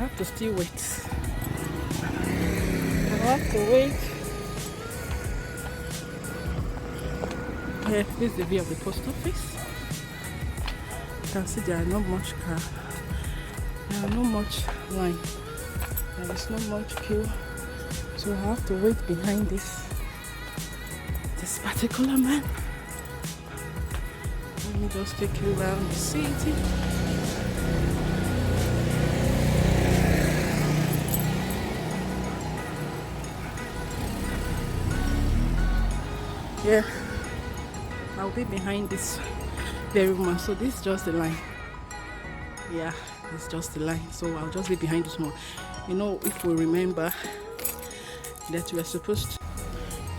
have to still wait. I have to wait. Here, this is the view of the post office. You can see there are not much car. There are not much line. There is not much queue. So I have to wait behind this particular man. Let me just take you around the city. Yeah, I'll be behind this very one. So this is just the line. Yeah, it's just the line. So I'll just be behind this one. You know, if we remember that we are supposed to.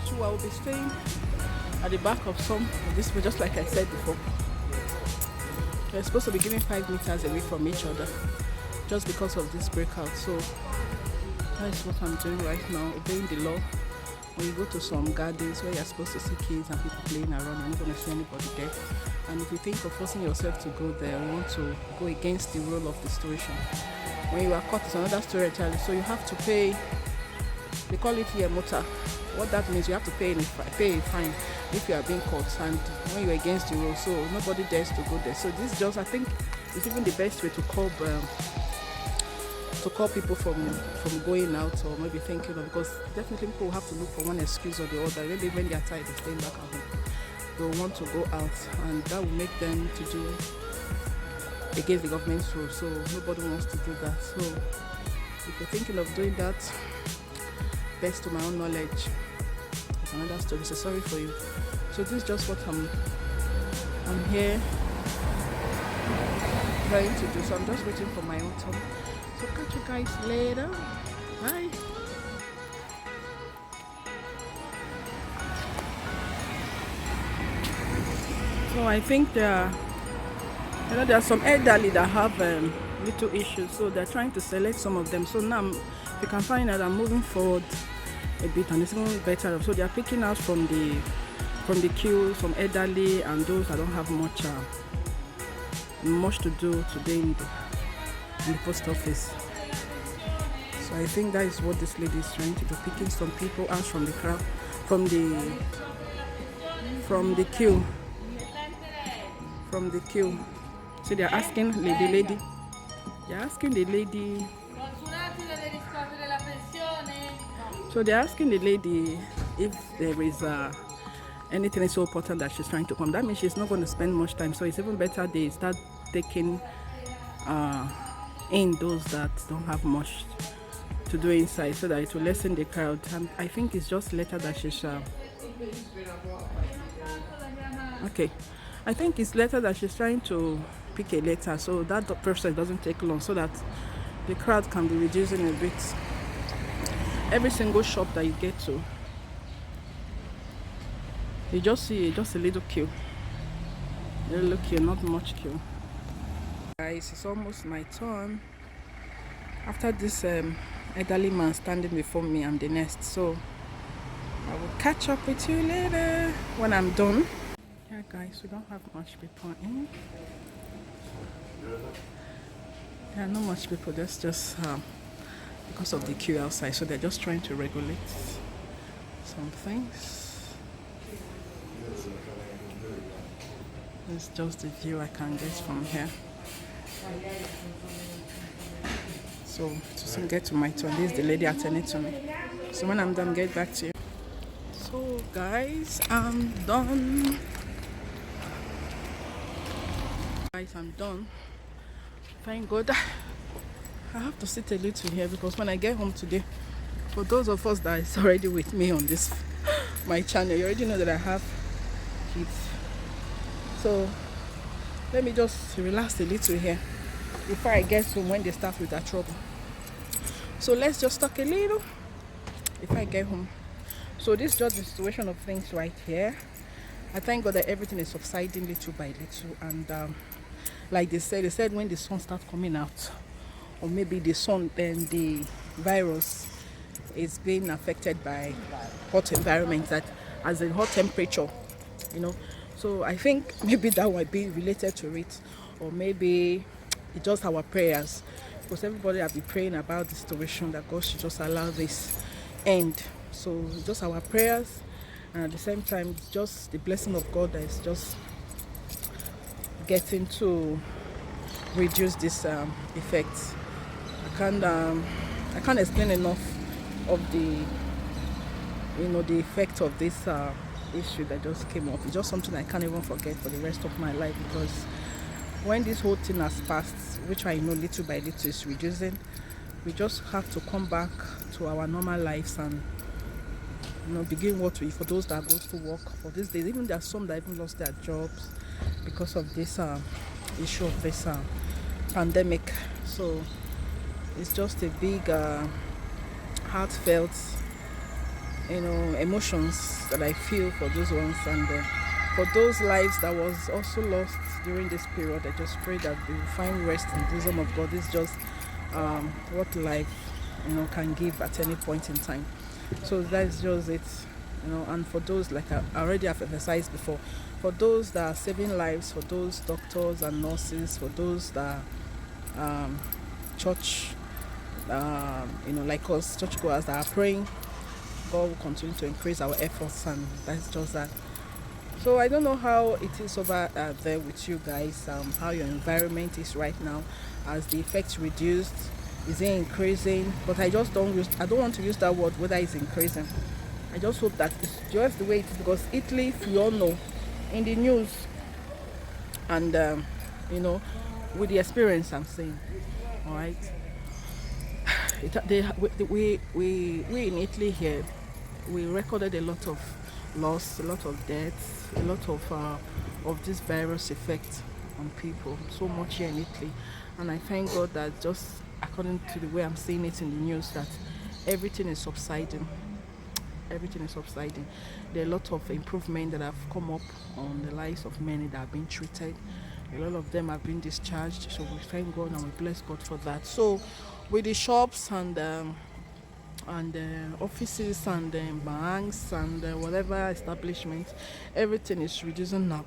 So I'll be staying at the back of some of this, but just like I said before, we're supposed to be giving 5 meters away from each other just because of this breakout. So that is what I'm doing right now, obeying the law. When you go to some gardens where you're supposed to see kids and people playing around, you're not going to see anybody there. And if you think of forcing yourself to go there, you want to go against the rule of the situation. When you are caught, it's another story entirely. So you have to pay. They call it here mota. What that means, you have to pay a fine if you are being caught, and when you're against the rule, so nobody dares to go there. So this just, I think, is even the best way to curb people from going out, or maybe thinking of, because definitely people will have to look for one excuse or the other. Maybe when they are tired, they're staying back at home. They'll want to go out, and that will make them to do against the government's rule. So nobody wants to do that. So if you're thinking of doing that, best to my own knowledge, it's another story. So sorry for you. So this is just what I'm here trying to do. So I'm just waiting for my own turn. So catch you guys later. Bye. So I think there are some elderly that have little issues, so they're trying to select some of them. So now you can find that I'm moving forward a bit, and it's even better. So they are picking out from the queue some elderly and those that don't have much to do today in the post office. So I think that is what this lady is trying to do, picking some people out from the crowd, from the queue. So they're asking the lady. So they're asking the lady if there is anything so important that she's trying to come. That means she's not going to spend much time. So it's even better they start taking in those that don't have much to do inside, so that it will lessen the crowd. And I think it's just later that she's okay. I think it's later that she's trying to pick a letter, so that the process doesn't take long, so that the crowd can be reducing a bit. Every single shop that you get to, you just see just a little queue. A little queue, not much queue. Guys, it's almost my turn. After this elderly man standing before me, I'm the next. So I will catch up with you later when I'm done. Yeah, guys, we don't have much people in. There are not much people. That's just because of the queue outside. So they're just trying to regulate some things. It's just the view I can get from here. So to soon get to my turn, this is the lady attending to me. So when I'm done, get back to you. So guys, I'm done. Guys, I'm done. Thank God. I have to sit a little here because when I get home today, for those of us that is already with me on this my channel, you already know that I have kids. So let me just relax a little here before I get home when they start with their trouble. So let's just talk a little before I get home. So this is just the situation of things right here. I thank God that everything is subsiding little by little, and like they said when the sun starts coming out, or maybe the sun, then the virus is being affected by hot environment, that as a hot temperature, you know. So I think maybe that might be related to it, or maybe it's just our prayers, because everybody have been praying about the situation that God should just allow this end. So just our prayers, and at the same time, just the blessing of God that is just getting to reduce this effects. I can't explain enough of the the effect of this issue that just came up. It's just something I can't even forget for the rest of my life, because when this whole thing has passed, which I know little by little is reducing, we just have to come back to our normal lives and begin what we, for those that go to work for these days. Even there are some that even lost their jobs because of this issue of this pandemic. So it's just a big heartfelt emotions that I feel for those ones, and for those lives that was also lost during this period. I just pray that they will find rest in the bosom of God. It's just what life can give at any point in time. So that's just it. And for those, like I already have emphasized before, for those that are saving lives, for those doctors and nurses, for those that church like us churchgoers that are praying, God will continue to increase our efforts, and that's just that. So I don't know how it is over there with you guys, how your environment is right now. As the effects reduced, is it increasing? But I don't want to use that word, whether it's increasing. I just hope that it's just the way it is, because Italy, if you all know, in the news, and with the experience I'm saying, all right, we in Italy here, we recorded a lot of loss, a lot of deaths, a lot of this virus effect on people, so much here in Italy. And I thank God that, just according to the way I'm seeing it in the news, that everything is subsiding. Everything is subsiding. There are a lot of improvement that have come up on the lives of many that have been treated. A lot of them have been discharged. So we thank God and we bless God for that. So with the shops and offices and banks and whatever establishment, everything is reducing now,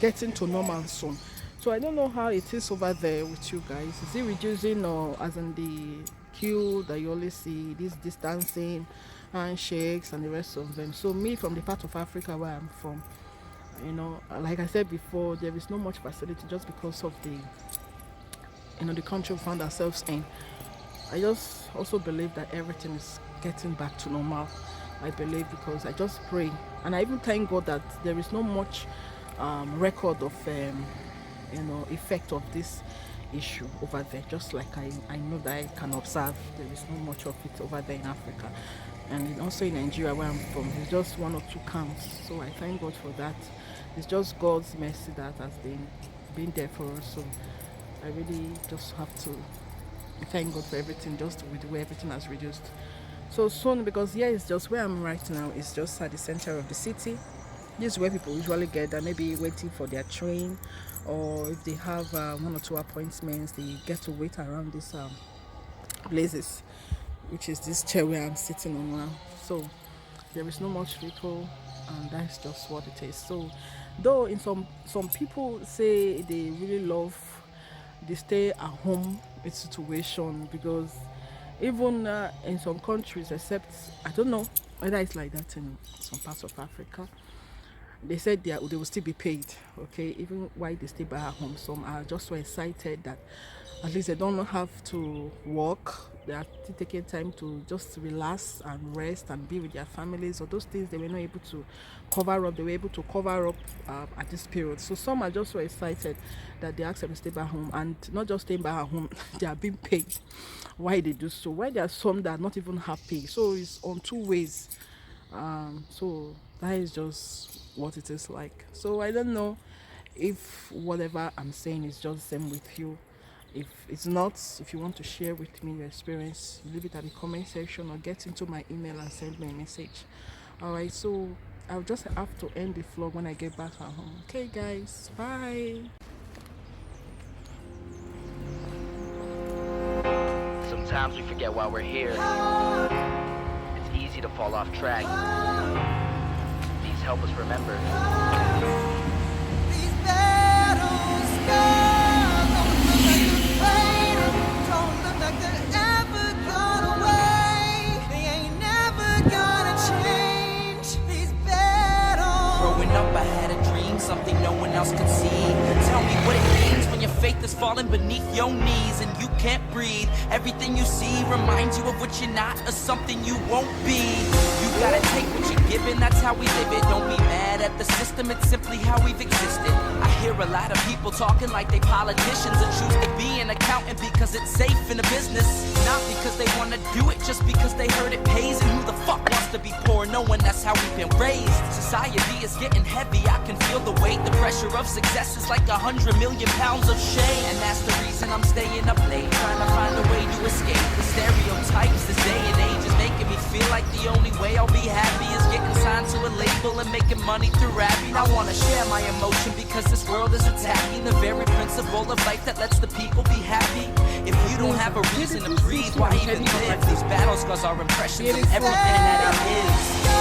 getting to normal soon. So I don't know how it is over there with you guys. Is it reducing, or as in the queue that you always see, this distancing, handshakes and the rest of them? So me, from the part of Africa where I'm from, like I said before, there is no much facility just because of the country we found ourselves in. I just also believe that everything is getting back to normal. I believe, because I just pray, and I even thank God that there is no much record of effect of this issue over there. Just like I know that I can observe, there is not much of it over there in Africa, and also in Nigeria where I'm from, it's just 1 or 2 counts. So I thank God for that. It's just God's mercy that has been there for us. So I really just have to thank God for everything, just with the way everything has reduced so soon. Because here is just where I'm right now, it's just at the center of the city. This is where people usually gather, maybe waiting for their train, or if they have 1 or 2 appointments, they get to wait around these places, which is this chair where I'm sitting on now. So there is no much people, and that's just what it is. So though in some people say they really love the stay at home situation, because even in some countries, except I don't know whether it's like that in some parts of Africa, they said they will still be paid, okay, even while they stay by at home. Some are just so excited that at least they don't have to work. They are still taking time to just relax and rest and be with their families, or those things they were not able to cover up. They were able to cover up at this period. So some are just so excited that they ask them to stay by home, and not just staying by at home, they are being paid why they do so. Why there are some that are not even happy. So it's on 2 ways. So that is just what it is like. So I don't know if whatever I'm saying is just the same with you. If it's not, if you want to share with me your experience, leave it at the comment section or get into my email and send me a message. Alright, so I'll just have to end the vlog when I get back at home. Okay guys, bye. Sometimes we forget why we're here. It's easy to fall off track. These help us remember. These battles, reason you can't breathe. Everything you see reminds you of what you're not or something you won't be. You gotta take what you're given, that's how we live it. Don't be mad at the system, it's simply how we've existed. I hear a lot of people talking like they politicians and choose to be an accountant because it's safe in the business. Not because they wanna do it, just because they heard it pays. And who the fuck wants to be poor knowing that's how we've been raised? Society is getting heavy, I can feel the weight. The pressure of success is like 100 million pounds of shame. And that's the reason I'm staying up late, trying to find a way to escape the stereotypes this day and age is making me feel like the only way I'll be happy is getting signed to a label and making money through rapping. I wanna share my emotion because this world is attacking the very principle of life that lets the people be happy. If you don't have a reason to breathe, why even live? These battle scars are impressions of everything that it is.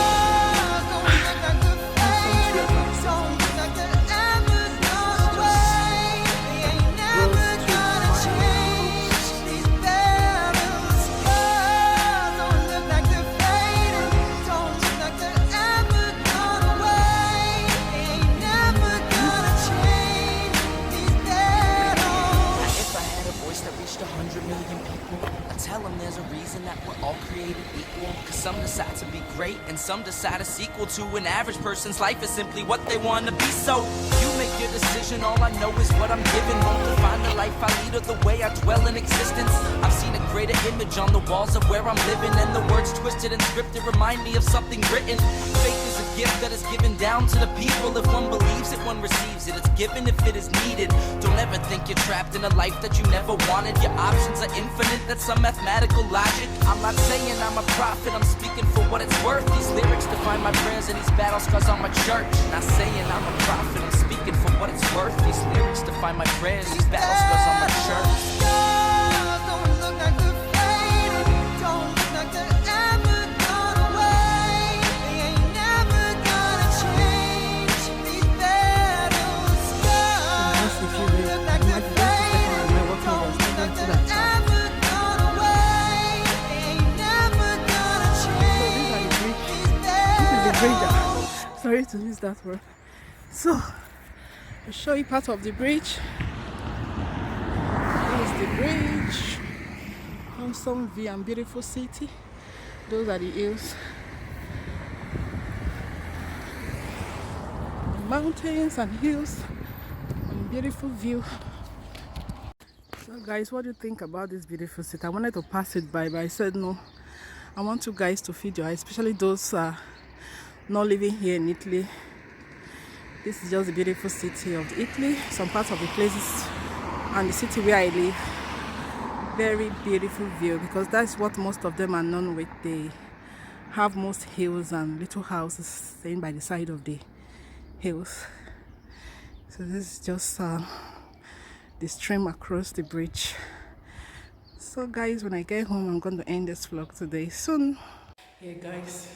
Some decide to be great and some decide a sequel to an average person's life is simply what they want to be. So you make your decision, all I know is what I'm given. Won't define the life I lead or the way I dwell in existence. I've seen a greater image on the walls of where I'm living, and the words twisted and scripted remind me of something written. Faith is a gift that is given down to the people. If one believes it, one receives it. It's given if it is needed. Don't ever think you're trapped in a life that you never wanted. Your options are infinite, that's some mathematical logic. I'm not saying I'm a prophet, I'm speaking for what it's worth. These lyrics define my prayers and these battle scars on my church. Not saying I'm a prophet, I'm speaking for what it's worth. These lyrics define my prayers, these battle scars on my church. Sorry to use that word. So I'll show you part of the bridge. This is the bridge. Handsome view and beautiful city. Those are the hills. Mountains and hills and beautiful view. So guys, what do you think about this beautiful city? I wanted to pass it by, but I said no. I want you guys to feed your eyes, especially those not living here in Italy. This is just the beautiful city of Italy. Some parts of the places and the city where I live, very beautiful view, because that's what most of them are known with. They have most hills and little houses staying by the side of the hills. So this is just the stream across the bridge. So guys, when I get home, I'm going to end this vlog today soon. Hey guys,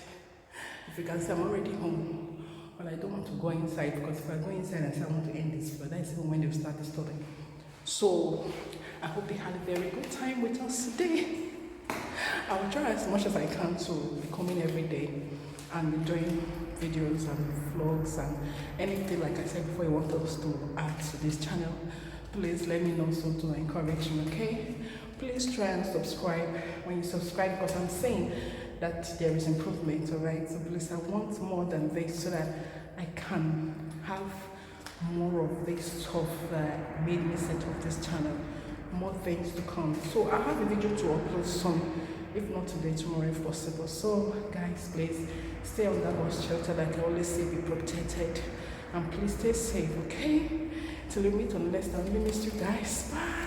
if you can see, I'm already home, but I don't want to go inside, because if I go inside and say I want to end this vlog, that's even when they'll start the story. So I hope you had a very good time with us today. I will try as much as I can to be coming every day and be doing videos and vlogs and anything, like I said before, you want us to add to this channel. Please let me know so to encourage me, okay? Please try and subscribe when you subscribe, because I'm saying that there is improvement, all right? So please, I want more than this so that I can have more of this stuff that made me set up this channel. More things to come. So I have a video to upload soon, if not today, tomorrow if possible. So guys, please stay under God's shelter, like I always say, be protected, and please stay safe, okay? Till we meet on the next time. We miss you guys. Bye.